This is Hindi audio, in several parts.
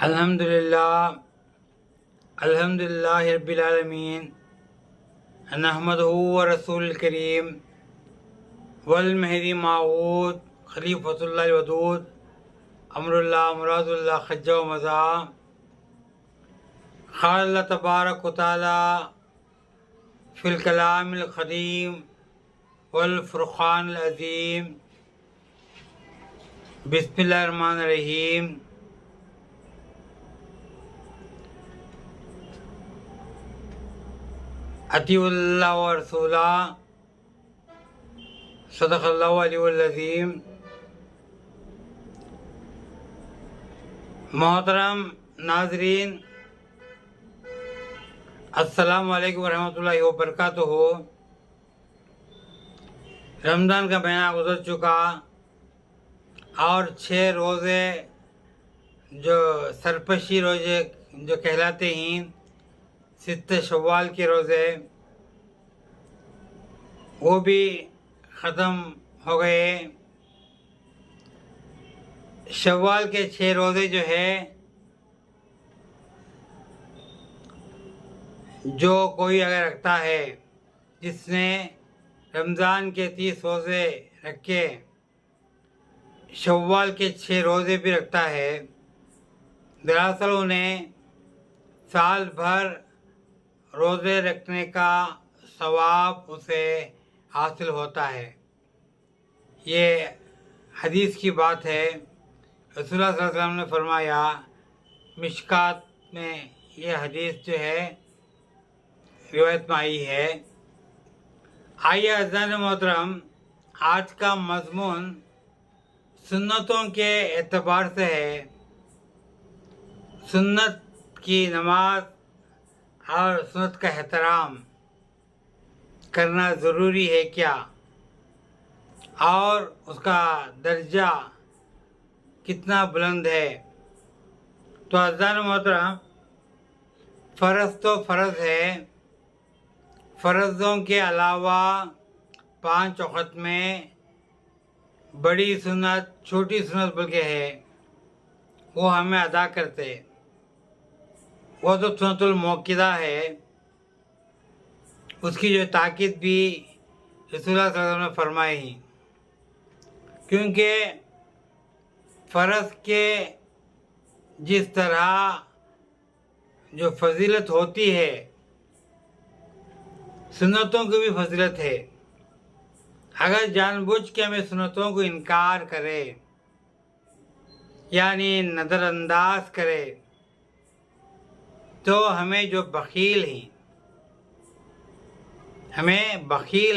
अल्हम्दुलिल्लाह रब्बिल आलमीन नहमदुहु व रसूलुल करीम वल महदी माऊद खलीफतुल्लाह वदूद अमरुल्लाह मुरादुल्लाह खज्जा व मज़ा क़ाल अल्लाह तबारक व तआला फ़िल कलामिल क़दीम वल फ़ुरक़ानिल अज़ीम बिस्मिल्लाहिर रहमानिर रहीम। अतीउल्लाह व रसूला सदक़ल्लाहु अलियुल अज़ीम। मोहतरम नाज़रीन, अस्सलामु अलैकुम वरहमतुल्लाहि व बरकातुहू। रमज़ान का महीना गुज़र चुका और 6 रोज़े जो सरपशी रोज़े जो कहलाते हैं, सित्ते शव्वाल के रोज़े, वो भी ख़त्म हो गए। शव्वाल के 6 रोज़े जो है, जो कोई अगर रखता है, जिसने रमज़ान के 30 रोज़े रखे, शव्वाल के 6 रोज़े भी रखता है, दरअसल उन्हें साल भर रोज़े रखने का सवाब उसे हासिल होता है। ये हदीस की बात है। रसूलुल्लाह सल्लल्लाहु अलैहि वसल्लम ने फरमाया, मिशकात में ये हदीस जो है रिवायत में आई है। आइए अज़ीज़ान मोहतरम, आज का मज़मून सुन्नतों के एतबार से है। सुन्नत की नमाज और सुन्नत का एहतराम करना ज़रूरी है क्या, और उसका दर्जा कितना बुलंद है। तो अज़ीज़ान मोहतरम, फ़र्ज़ तो फ़र्ज़ है। फ़र्ज़ों के अलावा 5 वक़्त में बड़ी सुन्नत, छोटी सुन्नत बल्कि है, वो हमें अदा करते। वो तो सुन्नतुल मौक़िदा है। उसकी जो ताक़ीद भी रसूलुल्लाह सल्लल्लाहु अलैहि वसल्लम ने फरमाई, क्योंकि फ़र्ज़ के जिस तरह जो फजीलत होती है, सुन्नतों की भी फजीलत है। अगर जानबूझ के हमें सुन्नतों को इनकार करे, यानी नज़रअंदाज करे, तो हमें जो बख़ील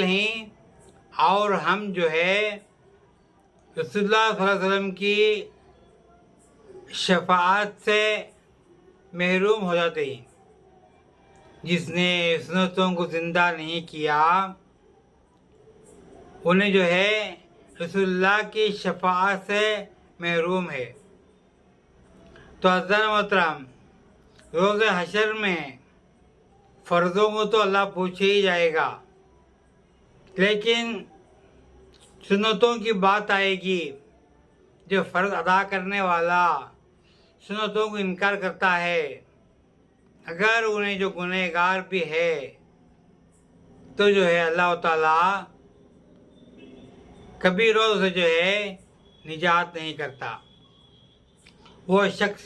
हैं और हम जो है रसूलुल्लाह सल्लल्लाहु अलैहि वसल्लम की शफ़ाअत से महरूम हो जाते हैं। जिसने सुन्नतों को ज़िंदा नहीं किया, उन्हें जो है रसूलुल्लाह की शफ़ाअत से महरूम है। तो अज़ीज़ान मोहतरम, रोज़ हशर में फ़र्ज़ों को तो अल्लाह पूछे ही जाएगा, लेकिन सुन्नतों की बात आएगी। जो फ़र्ज़ अदा करने वाला सुन्नतों को इनकार करता है, अगर उन्हें जो गुनहगार भी है, तो जो है अल्लाह ताला कभी रोज़ जो है निजात नहीं करता। वो शख्स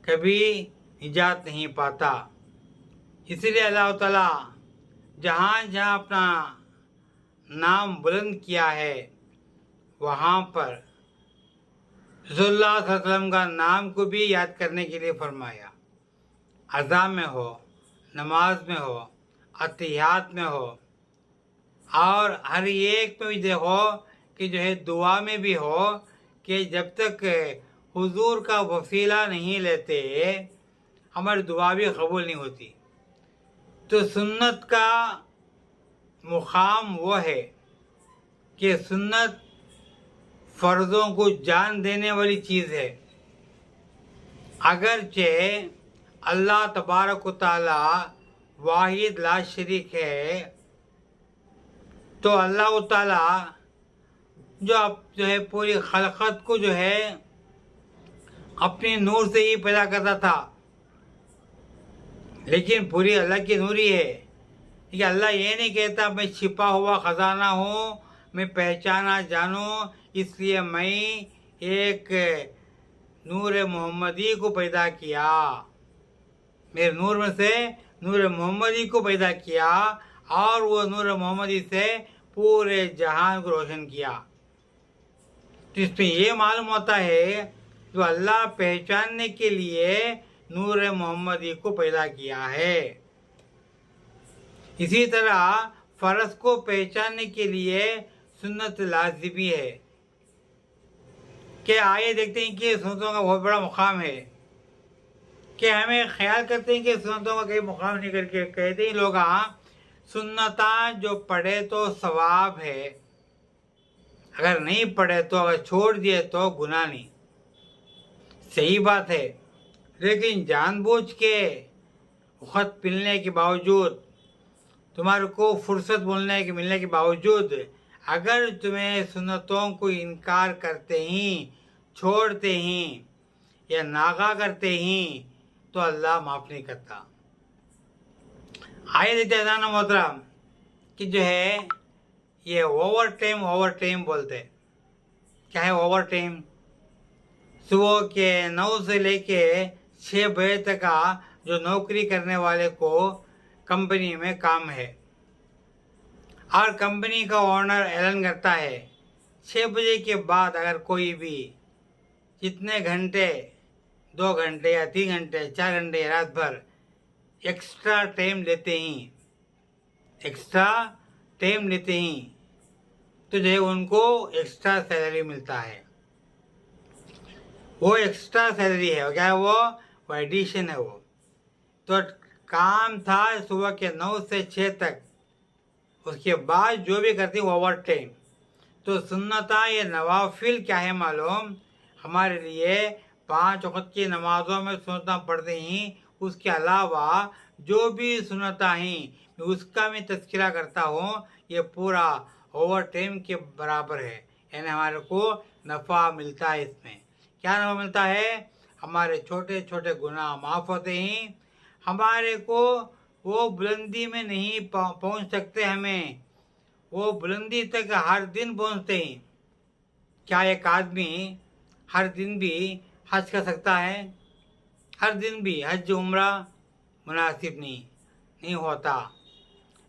कभी निजात नहीं पाता। इसलिए अल्लाह ताला जहाँ जहाँ अपना नाम बुलंद किया है, वहाँ पर रसूलुल्लाह सल्लल्लाहु अलैहि वसल्लम का नाम को भी याद करने के लिए फरमाया। अज़ा में हो, नमाज में हो, अतियात में हो, और हर एक में भी देखो कि जो है दुआ में भी हो कि जब तक हुजूर का वसीला नहीं लेते, हमारी दुआ भी कबूल नहीं होती। तो सुन्नत का मुकाम वो है कि सुन्नत फ़र्ज़ों को जान देने वाली चीज़ है। अगरचे अल्लाह तबारक व तआला वाहिद ला शरीक है, तो अल्लाह ताला जो है पूरी खलक़त को जो है अपनी नूर से ही पैदा करता था, लेकिन पूरी अल्लाह की नूर ही है। कि अल्लाह ये नहीं कहता मैं छिपा हुआ ख़जाना हूँ, मैं पहचाना जानूँ, इसलिए मैं एक नूर मोहम्मदी को पैदा किया, मेरे नूर में से नूर मोहम्मदी को पैदा किया और वो नूर मोहम्मदी से पूरे जहान को रोशन किया। तो इसमें ये मालूम होता है तो अल्लाह पहचानने के लिए नूर मोहम्मदी को पैदा किया है। इसी तरह फ़र्ज को पहचानने के लिए सुन्नत लाजिमी है। कि आइए देखते हैं कि सुन्नतों का बहुत बड़ा मुकाम है, कि हमें ख्याल करते हैं कि सुन्नतों का कहीं मुकाम नहीं करके कहते ही लोग सुन्नता जो पढ़े तो सवाब है, अगर नहीं पढ़े तो, अगर छोड़ दिए तो गुनाह नहीं। सही बात है, लेकिन जानबूझ के वक़्त मिलने के बावजूद, तुम्हारे को फुर्सत मिलने के बावजूद अगर तुम्हें सुन्नतों को इनकार करते ही, छोड़ते ही या नागा करते ही तो अल्लाह माफ़ नहीं करता। आए देते अज़ान मोहतरम कि जो है ये ओवर टाइम बोलते हैं। क्या है ओवर टाइम? सुबह के 9 से लेके 6 बजे तक का जो नौकरी करने वाले को कंपनी में काम है और कंपनी का ओनर ऐलान करता है 6 बजे के बाद अगर कोई भी जितने घंटे, 2 घंटे या 3 घंटे, 4 घंटे रात भर एक्स्ट्रा टाइम लेते ही तो जो है उनको एक्स्ट्रा सैलरी मिलता है। वो एक्स्ट्रा सैलरी है, क्या है वो एडिशन है। वो तो काम था सुबह के 9 से 6 तक, उसके बाद जो भी करते हैं ओवर टाइम। तो सुन्नता ये नवाफिल क्या है मालूम? हमारे लिए 5 वक़्त की नमाज़ों में सुन्नता पढ़ते ही, उसके अलावा जो भी सुन्नता हैं उसका मैं तज़किरा करता हूँ, ये पूरा ओवर टाइम के बराबर है। यानी हमारे को नफ़ा मिलता है। इसमें क्या नफ़ा मिलता है? हमारे छोटे छोटे गुनाह माफ़ होते हैं, हमारे को वो बुलंदी में नहीं पहुँच सकते, हमें वो बुलंदी तक हर दिन पहुँचते हैं। क्या एक आदमी हर दिन भी हज कर सकता है? हर दिन भी हज उम्रा मुनासिब नहीं होता।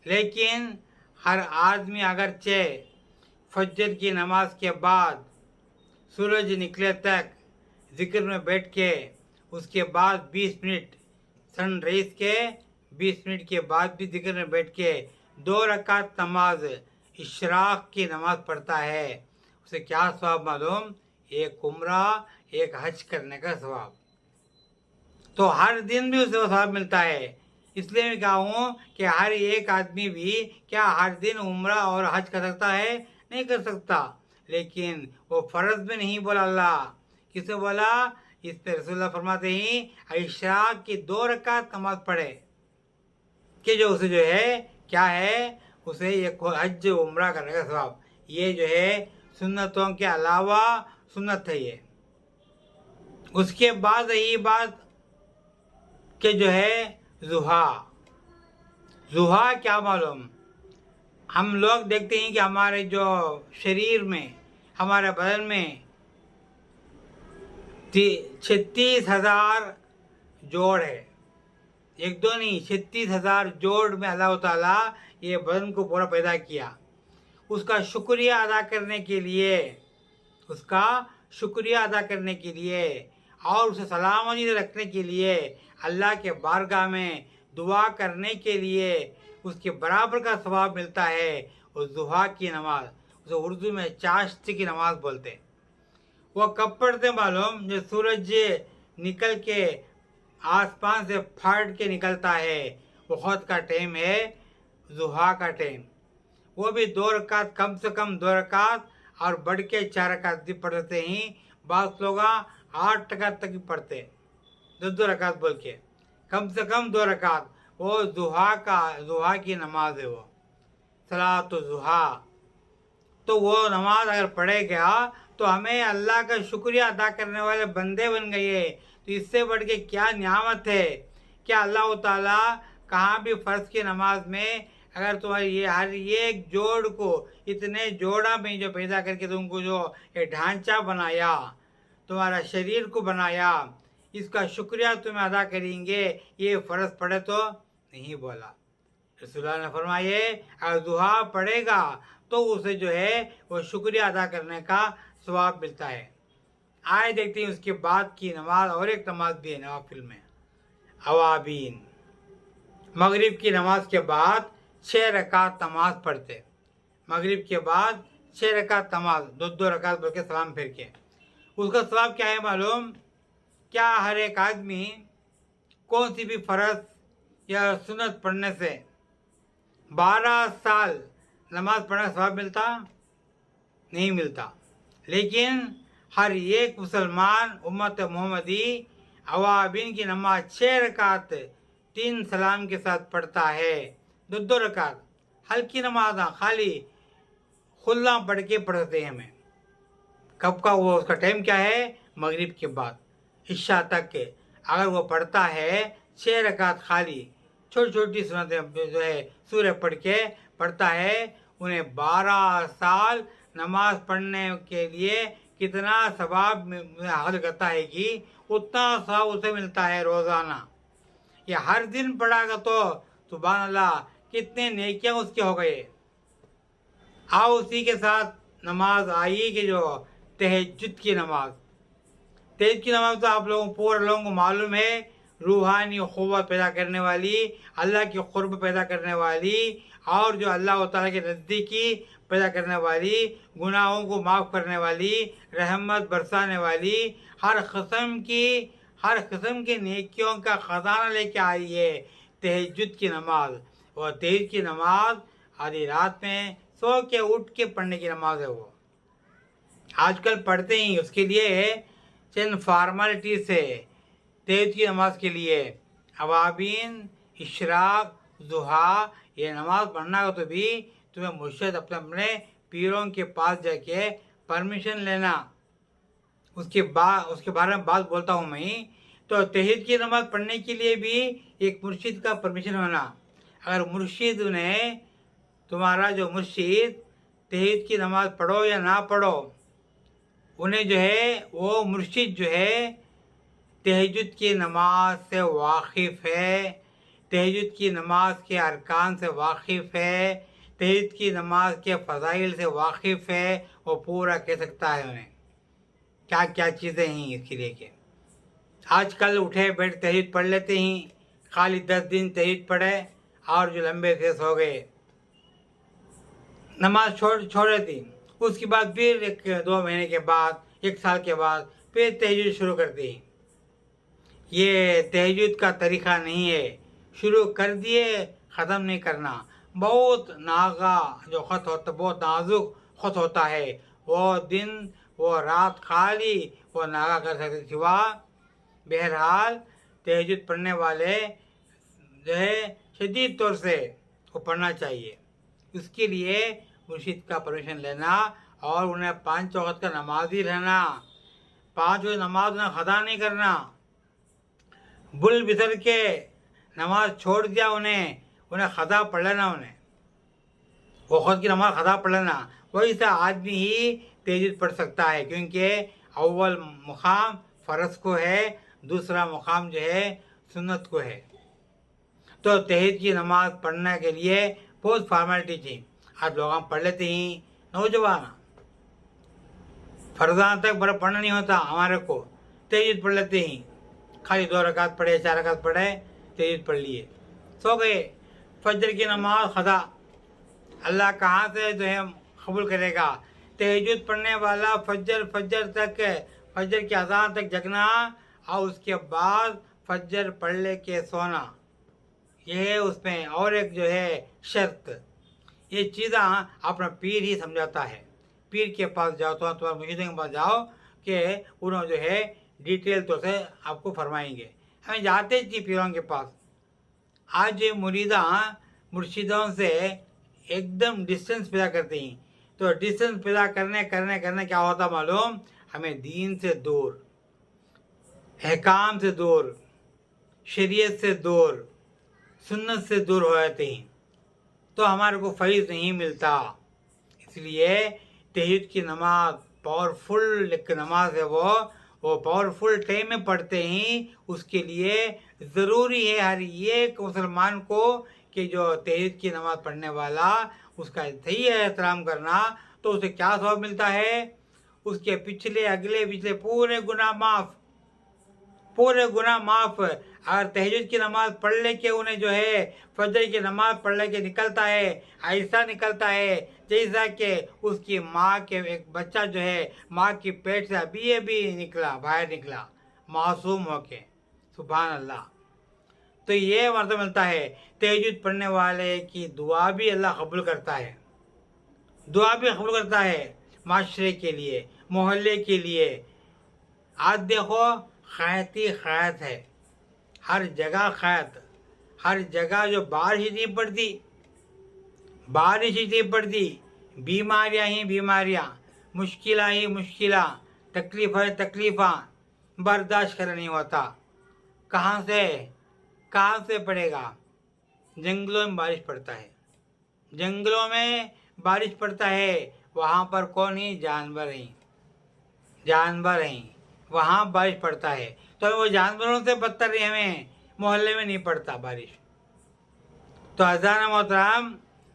लेकिन हर आदमी अगरचे फजर की नमाज के बाद सूरज निकले तक ज़िक्र में बैठ के, उसके बाद 20 मिनट सनराइज के 20 मिनट के बाद भी ज़िक्र में बैठ के 2 रकात नमाज इशराक की नमाज पढ़ता है, उसे क्या सवाब मालूम? एक उम्रा, एक हज करने का सवाब। तो हर दिन भी उसे सवाब मिलता है। इसलिए मैं कहा हूँ कि हर एक आदमी भी क्या हर दिन उम्रा और हज कर सकता है? नहीं कर सकता। लेकिन वो फ़र्ज में नहीं बोला अल्लाह, किसे बोला? इस पर रसूलुल्लाह फरमाते हैं इशराक की 2 रकात नमाज पढ़े कि जो उसे जो है क्या है, उसे एक हज उम्रा करने का सवाब। ये जो है सुन्नतों के अलावा सुन्नत है ये। उसके बाद रही बात कि जो है जुहा क्या मालूम? हम लोग देखते हैं कि हमारे जो शरीर में, हमारे बदन में 36,000 जोड़ है। एक दो नहीं, 36,000 जोड़ में अल्लाह ताला ये बदन को पूरा पैदा किया। उसका शुक्रिया अदा करने के लिए, और उसे सलामती से रखने के लिए, अल्लाह के बारगाह में दुआ करने के लिए उसके बराबर का सवाब मिलता है। उस दुआ की नमाज, उसे उर्दू में चाश्त की नमाज बोलते हैं। वो कब पढ़ते मालूम? जब सूरज निकल के आसमान से फाट के निकलता है, वक़्त का टाइम है दुहा का टाइम। वो भी 2 रकात, कम से कम 2 रकात और बढ़ के 4 रकात भी पढ़ते हैं। बात लोग 8 रकात तक भी पढ़ते, 2 रकात बोल के, कम से कम 2 रकात। वो दुहा की नमाज है, वो सलात दुहा। तो वो नमाज अगर पढ़ेगा तो हमें अल्लाह का शुक्रिया अदा करने वाले बंदे बन गए। तो इससे बढ़ के क्या नियामत है। क्या अल्लाह ताला कहाँ भी फ़र्ज की नमाज में अगर तुम्हारी ये हर एक जोड़ को इतने जोड़ा में जो पैदा करके तुमको जो ये ढांचा बनाया, तुम्हारा शरीर को बनाया, इसका शुक्रिया तुम्हें अदा करेंगे, ये फ़र्ज पड़े तो नहीं बोला। रसूलुल्लाह ने फरमाए अगर दुआ पढ़ेगा तो उसे जो है वो शुक्रिया अदा करने का सवाब मिलता है। आए देखते हैं उसके बाद की नमाज, और एक नमाज भी है नवाफिल में, अवाबीन। मगरिब की नमाज के बाद 6 रकात नमाज पढ़ते। मगरिब के बाद 6 रकात नमाज, 2 रकात बोल के सलाम फिर के। उसका सवाब क्या है मालूम? क्या हर एक आदमी कौन सी भी फ़र्ज या सुन्नत पढ़ने से 12 साल नमाज पढ़ने का सवाब मिलता? नहीं मिलता। लेकिन हर एक मुसलमान उम्मत मोहम्मदी अवाबीन की नमाज 6 रकात 3 सलाम के साथ पढ़ता है। 2 रकात हल्की नमाज, खाली खुल्ला पढ़ के पढ़ते हैं हमें। कब का वो उसका टाइम क्या है? मगरिब के बाद इशा तक के अगर वो पढ़ता है 6 रकात खाली छोटी छोटी सुन्नतें जो है सूर्य पढ़ के पढ़ता है, उन्हें 12 साल नमाज पढ़ने के लिए कितना सवाब हासिल करता है कि उतना सवाब उसे मिलता है रोज़ाना। या हर दिन पढ़ागा तो सुभान अल्लाह कितने नेकियां उसके हो गए। आओ उसी के साथ नमाज आई कि जो तहज्जुद की नमाज। तहज्जुद की नमाज तो आप लोगों पूरे लोगों को मालूम है, रूहानी क़ुव्वत पैदा करने वाली, अल्लाह की क़ुर्ब पैदा करने वाली, और जो अल्लाह ताला के नज़दीकी पैदा करने वाली, गुनाहों को माफ़ करने वाली, रहमत बरसाने वाली, हर किस्म की नेकियों का ख़जाना लेके आई है तहज्जुद की नमाज। और तहज्जुद की नमाज आधी रात में सो के उठ के पढ़ने की नमाज है। वो आजकल पढ़ते ही उसके लिए चंद फॉर्मेलिटीज़ है। तहज्जुद की नमाज के लिए अवाबीन, इशराक, दुहा, ये नमाज पढ़ना हो तो भी तुम्हें मुर्शिद अपने पीरों के पास जाके परमिशन लेना। उसके बारे में बात बोलता हूँ मैं। तो तहज्जुद की नमाज पढ़ने के लिए भी एक मुर्शिद का परमिशन होना। अगर मुर्शिद ने तुम्हारा जो मुर्शिद तहज्जुद की नमाज पढ़ो या ना पढ़ो, उन्हें जो है वो मुर्शिद जो है तहज्जुद की नमाज से वाकिफ़ है, तहज्जुद की नमाज के अरकान से वाकिफ़ है, तहज्जुद की नमाज के फ़ज़ाइल से वाकिफ़ है, वो पूरा कह सकता है उन्हें क्या क्या चीज़ें हैं इसके लिए। के आजकल उठे बैठ तहज्जुद पढ़ लेते ही, खाली 10 दिन तहज्जुद पढ़े और जो लंबे फेस हो गए, नमाज छोड़ दी। उसके बाद फिर 2 महीने के बाद, 1 साल के बाद फिर तहज्जुद शुरू कर दी। ये तहज्जुद का तरीक़ा नहीं है। शुरू कर दिए, ख़त्म नहीं करना। बहुत नागा जो ख़त होता, बहुत नाजुक ख़त होता है। वो दिन वो रात खाली वो नागा कर सकते सिवा। बहरहाल तहज्जुद पढ़ने वाले जो है शदीद तौर से वो पढ़ना चाहिए। उसके लिए मुर्शिद का परमिशन लेना और उन्हें 5 वक़्त का नमाजी रहना। 5 वक़्त नमाज उन्हें ख़दा नहीं करना। बुल बिसर के नमाज छोड़ दिया उन्हें ख़दा पढ़ लेना। उन्हें वो खुद की नमाज ख़दा पढ़ लेना। वही सा आदमी ही तहज्जुद पढ़ सकता है, क्योंकि अव्वल मुकाम फ़र्ज को है, दूसरा मुकाम जो है सुन्नत को है। तो तहज्जुद की नमाज पढ़ने के लिए बहुत फॉर्मेलिटी थी। आज लोग पढ़ लेते ही, नौजवान फर्जान तक बड़ा पढ़ना नहीं होता हमारे को, तहज्जुद पढ़ लेते ही, खाली 2 रकात पढ़े, 4 रकात पढ़े, तहज्जुद पढ़ लिए, सो गए। फजर की नमाज ख़दा, अल्लाह कहाँ से जो है कबूल करेगा। तहज्जुद पढ़ने वाला फजर तक, फजर की अज़ान तक जगना और उसके बाद फजर पढ़ ले के सोना, ये उसमें और एक जो है शर्त। ये चीज़ें अपना पीर ही समझाता है। पीर के पास जाओ तो तुम्हारे मुर्शिदों के पास जाओ कि उन्होंने जो है डिटेल तो से आपको फरमाएंगे। हमें जाते थी पीरों के पास। आज ये मुरीदा मुर्शिदों से एकदम डिस्टेंस पैदा करते हैं। तो डिस्टेंस पैदा करने करने करने क्या होता मालूम, हमें दीन से दूर, अहकाम से दूर, शरीयत से दूर, सुन्नत से दूर हो जाते हैं, तो हमारे को फैज़ नहीं मिलता। इसलिए तहज्जुद की नमाज पावरफुल एक नमाज है, वो पावरफुल टाइम में पढ़ते ही उसके लिए ज़रूरी है हर एक मुसलमान को कि जो तहज्जुद की नमाज पढ़ने वाला उसका सही एहतराम करना, तो उसे क्या सवाब मिलता है, उसके पिछले अगले पिछले पूरे गुनाह माफ़, पूरे गुनाह माफ़। अगर तहज्जुद की नमाज पढ़ ले के उन्हें जो है फजर की नमाज पढ़ ले के निकलता है, ऐसा निकलता है जैसा कि उसकी माँ के एक बच्चा जो है माँ की पेट से अभी निकला, बाहर निकला मासूम होके। सुभान अल्लाह। तो ये मर्तबा मिलता है। तहज्जुद पढ़ने वाले की दुआ भी अल्लाह कबूल करता है, दुआ भी कबूल करता है माशरे के लिए, मोहल्ले के लिए। आज देखो खैत ही खैत है, हर जगह खैत, हर जगह जो बारिश नहीं पड़ती, बारिश ही नहीं पड़ती, बीमारियाँ ही बीमारियाँ, मुश्किलाँ ही मुश्किलाँ, तकलीफ़ तकलीफ़ां, बर्दाश्त कर नहीं होता। कहाँ से पड़ेगा? जंगलों में बारिश पड़ता है, जंगलों में बारिश पड़ता है, वहाँ पर कौन ही जानवर हैं, जानवर हैं, वहाँ बारिश पड़ता है। तो वो जानवरों से बदतर ही हमें मोहल्ले में नहीं पड़ता बारिश। तो अज़ान मोहतरम,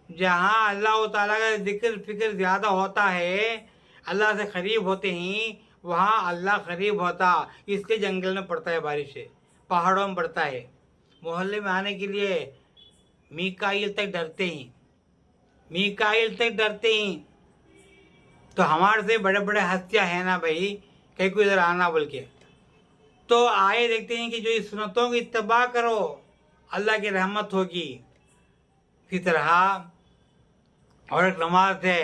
जहाँ अल्लाह ताला का जिक्र फिक्र ज़्यादा होता है, अल्लाह से करीब होते हैं, वहाँ अल्लाह करीब होता। इसके जंगल में पड़ता है बारिश से, पहाड़ों में पड़ता है। मोहल्ले में आने के लिए मीकाईल तक डरते हैं, मीकाईल तक डरते हैं। तो हमारे से बड़े बड़े हस्तियाँ हैं ना भाई, कहीं को इधर आना बोल के, तो आए देखते हैं कि जो इस सुन्नतों की इत्तबा करो अल्लाह की रहमत होगी। इसी तरह और एक नमाज है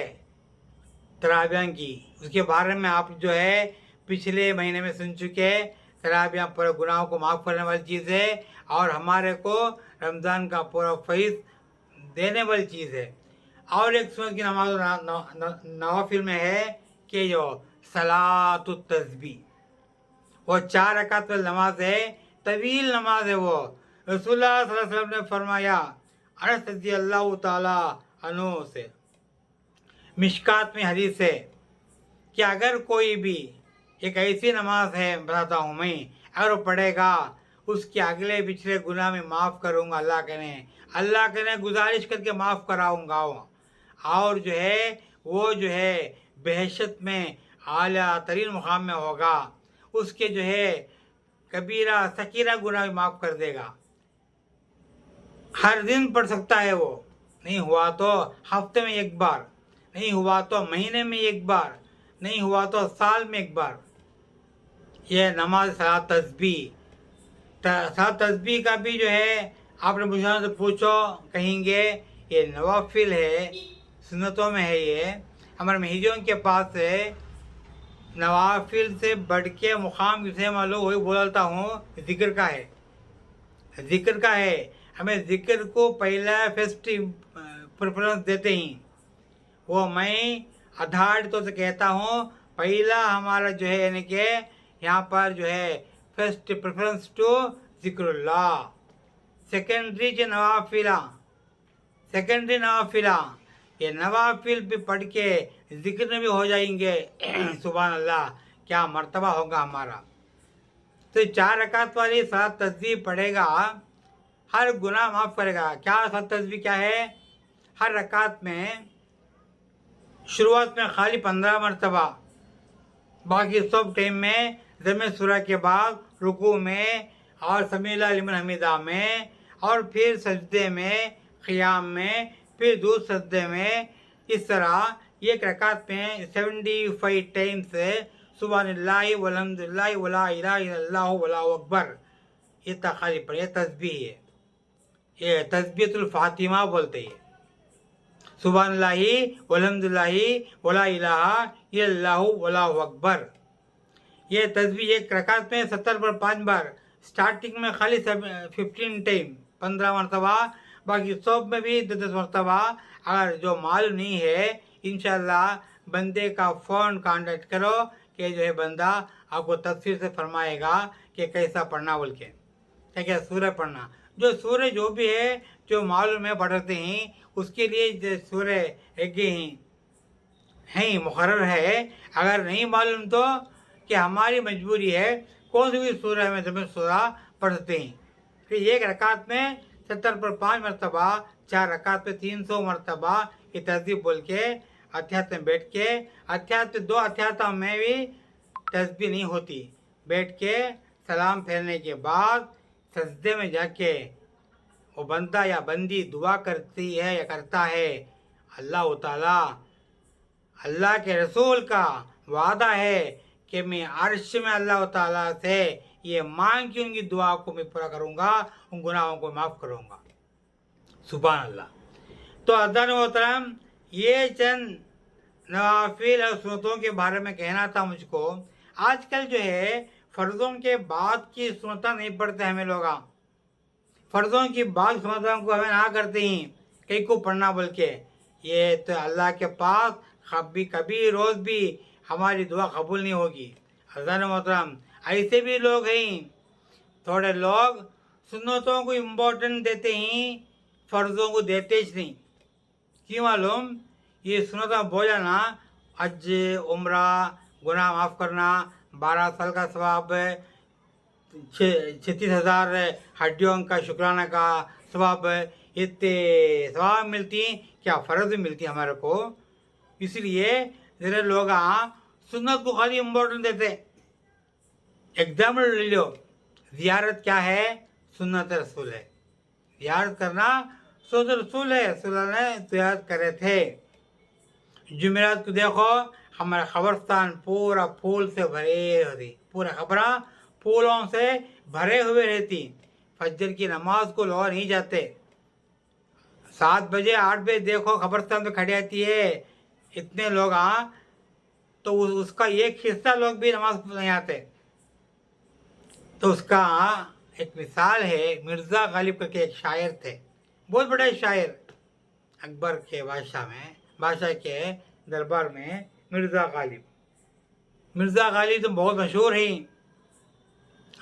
तराबियाँ की, उसके बारे में आप जो है पिछले महीने में सुन चुके। तराबियाँ पूरे गुनाहों को माफ़ करने वाली चीज़ है और हमारे को रमज़ान का पूरा फैज़ देने वाली चीज़ है। और एक सुन्नत की नमाज नवाफिल में है कि जो सलातुत तस्बीह, वो 4 रकात वाली नमाज है, तवील नमाज है। वो रसूलुल्लाह सल्लल्लाहु अलैहि वसल्लम ने फरमाया अनस रज़ियल्लाहु ताला अन्हु से, मिशकात में हदीस है कि अगर कोई भी एक ऐसी नमाज है बताता हूँ मैं, अगर वो पढ़ेगा उसके अगले पिछले गुनाह में माफ़ करूँगा, अल्लाह के गुजारिश करके माफ़ कराऊँगा। और जो है वो जो है बेहशत में आला तरीन मुकाम में होगा, उसके जो है कबीरा सकीरा गुनाह माफ़ कर देगा। हर दिन पढ़ सकता है वो, नहीं हुआ तो हफ्ते में एक बार, नहीं हुआ तो महीने में एक बार, नहीं हुआ तो साल में एक बार। ये नमाज सलात तस्बीह का भी जो है आपने मुझे से पूछो, कहेंगे ये नवाफिल है, सुन्नतों में है। ये हमारे महजियों के पास है। नवाफिल से बढ़ के मुकाम किसे मालूम, वही बोलता हूँ, जिक्र का है, जिक्र का है। हमें जिक्र को पहला फर्स्ट प्रेफरेंस देते हैं। वो मैं आधार तो से कहता हूँ, पहला हमारा जो है यानी कि यहाँ पर जो है फर्स्ट प्रेफरेंस टू जिक्रुल्लाह, सेकेंडरी जो नवाफिला, सेकेंडरी नवाफिला, ये नवाफिल भी पढ़ के जिक्र में भी हो जाएंगे। सुभान अल्लाह, क्या मर्तबा होगा हमारा। तो 4 रकात वाली सलात तस्बीह पढ़ेगा, हर गुनाह माफ़ करेगा। क्या सलात तस्बीह क्या है? हर रकात में शुरुआत में खाली 15 मरतबा, बाकी सब टाइम में ज़मे सूरा के बाद रुकू में और समीला लिमन हमीदा में, और फिर सजदे में, क़ियाम में, फिर दूसरे सजदे में। इस तरह एक रकात में 75 टाइम्स सुब्हानल्लाहि वल्हम्दुलिल्लाहि वला इलाहा इल्लल्लाहु वल्लाहु अकबर, ये खाली पढ़े। ये तस्बीह है, ये तस्बीहतुल फातिमा बोलते हैं। सुब्हानल्लाहि वल्हम्दुलिल्लाहि वला इलाहा इल्लल्लाहु वल्लाहु अकबर। ये तस्बीह एक रकात में 70 पर 5 बार, स्टार्टिंग में खाली 15 टाइम 15 मरतबा, बाकी सब में भी 10 मरतबा। अगर जो मालूम नहीं है इंशाल्लाह बंदे का फ़ोन कांटेक्ट करो कि जो है बंदा आपको तफसीर से फरमाएगा कि कैसा पढ़ना बोल के, क्या सूरह पढ़ना। जो सूरह जो भी है जो मालूम है पढ़ते हैं उसके लिए सूरह एक ही है मुकर्रर है। अगर नहीं मालूम तो कि हमारी मजबूरी है कौन सी भी सूरह में जब सूरह पढ़ते हैं। फिर एक रकात में 70 पर 5 मरतबा, 4 रकात में 300 मरतबा ये तस्बीह बोल के अत्याहत में बैठ के, अत्याहत 2 अत्याहतों में भी तस्बीह नहीं होती, बैठ के सलाम फेरने के बाद सजदे में जाके वो बंदा या बंदी दुआ करती है या करता है, अल्लाह ताला अल्लाह के रसूल का वादा है कि मैं अर्श में अल्लाह ताला से ये मांग के उनकी दुआ को मैं पूरा करूँगा, उन गुनाहों को माफ़ करूँगा। सुभान अल्लाह। तो अज़ान मोहतरम ये चंद नवाफिल और सुन्नतों के बारे में कहना था मुझको। आजकल जो है फ़र्ज़ों के बाद की सुन्नतें नहीं पढ़ते हमें लोग, फ़र्ज़ों की बाद सुन्नतों को हमें ना करते ही कहीं को पढ़ना बोल के। ये तो अल्लाह के पास कभी रोज़ भी हमारी दुआ कबूल नहीं होगी। अज़ान मोहतरम ऐसे भी लोग हैं, थोड़े लोग सुन्नतों को इम्पोर्टेंट देते ही फ़र्ज़ों को देते ही नहीं। क्यों मालूम? ये सुन्नत बोला ना, हज उम्रा गुनाह माफ़ करना, 12 साल का सवाब, 36,000 हड्डियों का शुक्राना का सवाब, इतने सवाब मिलती क्या फ़र्ज भी मिलती हमारे को। इसलिए ज़रा लोग सुन्नत को खाली इम्पोर्टेंट देते। एग्जाम्पल ले लो, ज़ियारत क्या है? सुन्नत रसूल है। ज़ियारत करना सुन्नत रसूल है, रसूल ने ज़ियारत करे थे। जुमेरात को देखो हमारा कब्रिस्तान पूरा फूल से भरे होती, पूरा कब्रा फूलों से भरे हुए रहती। फजर की नमाज को लोग नहीं जाते, 7 बजे 8 बजे देखो कब्रिस्तान में खड़ी आती है इतने लोग, तो उसका एक हिस्सा लोग भी नमाज नहीं आते। तो उसका एक मिसाल है, मिर्ज़ा गालिब करके एक शायर थे, बहुत बड़े शायर, अकबर के बादशाह के दरबार में मिर्ज़ा गालिब तो बहुत मशहूर हैं।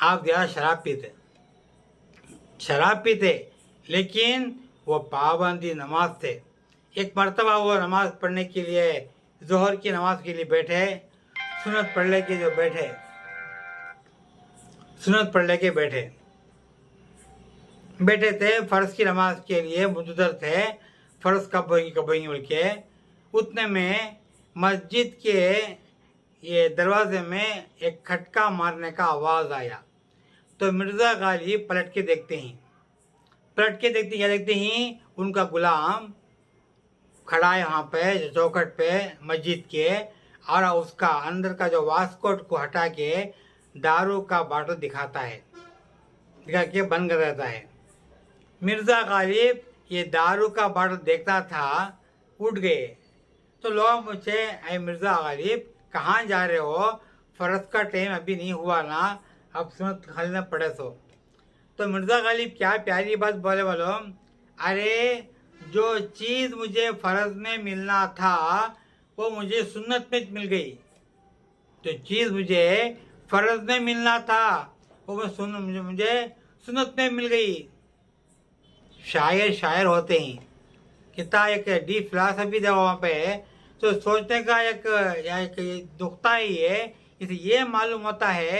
आप ज़्यादा शराब पीते लेकिन वो पाबंदी नमाज थे। एक मरतबा वो नमाज पढ़ने के लिए जोहर की नमाज के लिए बैठे, सुन्नत पढ़ने के लिए बैठे थे, फ़र्ज़ की नमाज के लिए मुंतज़र थे, फ़र्ज़ कब होगी बोल के। उतने में मस्जिद के ये दरवाजे में एक खटका मारने का आवाज़ आया। तो मिर्ज़ा गालिब पलट के देखते ही उनका गुलाम खड़ा है वहाँ पे चौखट पे मस्जिद के, और उसका अंदर का जो वास्कोट को हटा के दारू का बाटल दिखा के बंद कर देता है। मिर्ज़ा गालिब ये दारू का बाटल देखता था, उठ गए। तो लोग मुझे, अरे मिर्ज़ा गालिब कहाँ जा रहे हो? फ़र्ज़ का टाइम अभी नहीं हुआ ना, अब सुन्नत खाली न पड़े तो मिर्ज़ा गालिब क्या प्यारी बात बोले बोलो, अरे जो चीज़ मुझे फ़र्ज़ में मिलना था वो मुझे सुन्नत में मिल गई। जो चीज़ मुझे फ़र्ज़ में मिलना था वो मुझे सुन्नत में मिल गई। शायर होते हैं, कितना एक डीप फिलासफी दे वहाँ पे, तो सोचने का एक नुक्ता ही है। इसे ये मालूम होता है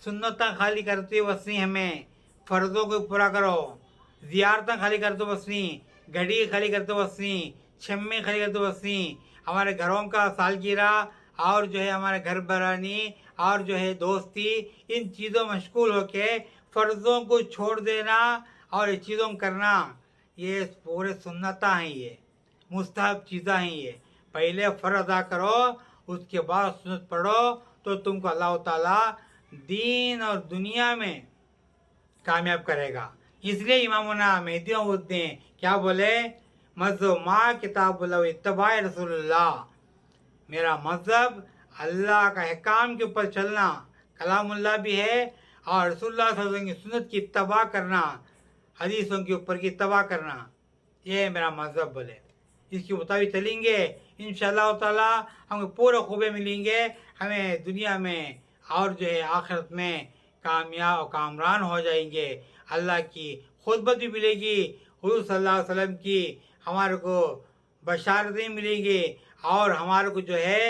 सुन्नतें खाली करते बस नहीं, हमें फ़र्ज़ों को पूरा करो, ज़ियारतें खाली करते बस नहीं, घड़ी खाली करते बस नहीं, शम्मे खाली करते बस नहीं, हमारे घरों का सालगिरह और जो है हमारे घर बरानी और जो है दोस्ती, इन चीज़ों में मशगूल होके फ़र्ज़ों को छोड़ देना और ये चीज़ों करना, ये पूरे सुन्नता हैं, ये मुस्तहब चीज़ें हैं। ये पहले फ़र्ज़ अदा करो, उसके बाद सुन्नत पढ़ो, तो तुमको अल्लाह ताला दीन और दुनिया में कामयाब करेगा। इसलिए इमामुना मेहदीउद्दीन क्या बोले, मज़हब माँ किताबुल्लाह इत्तबा रसूलुल्लाह, मेरा मज़हब अल्लाह का अहकाम के ऊपर चलना, कलामुल्लाह भी है, और रसूलुल्लाह सल्लल्लाहु अलैहि वसल्लम की सुन्नत की इत्तबा करना। हदीसों के ऊपर की तबाह करना, ये है मेरा मज़हब बोले। इसके मुताबिक चलेंगे इंशाअल्लाह ताला हमें पूरा खूबे मिलेंगे, हमें दुनिया में और जो है आखिरत में कामयाब और कामरान हो जाएंगे। अल्लाह की खुतबत भी मिलेगी, हुज़ूर सल्लल्लाहु अलैहि वसल्लम की हमारे को बशारतें मिलेंगी और हमारे को जो है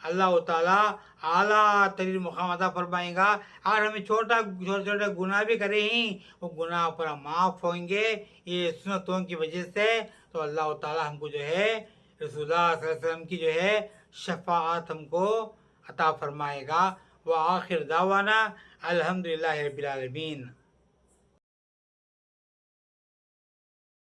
अल्लाह ताला आला तरीन मुकाम अता फरमाएगा। और हमें छोटा गुनाह भी करे ही वो गुनाह पर माफ़ होंगे ये सुन्नतों की वजह से। तो अल्लाह ताला हमको जो है रसूलुल्लाह सल्लल्लाहु अलैहि वसल्लम की जो है शफ़ाअत हमको अता फरमाएगा। व आखिर दावाना अल्हम्दुलिल्लाहि रब्बिल आलमीन।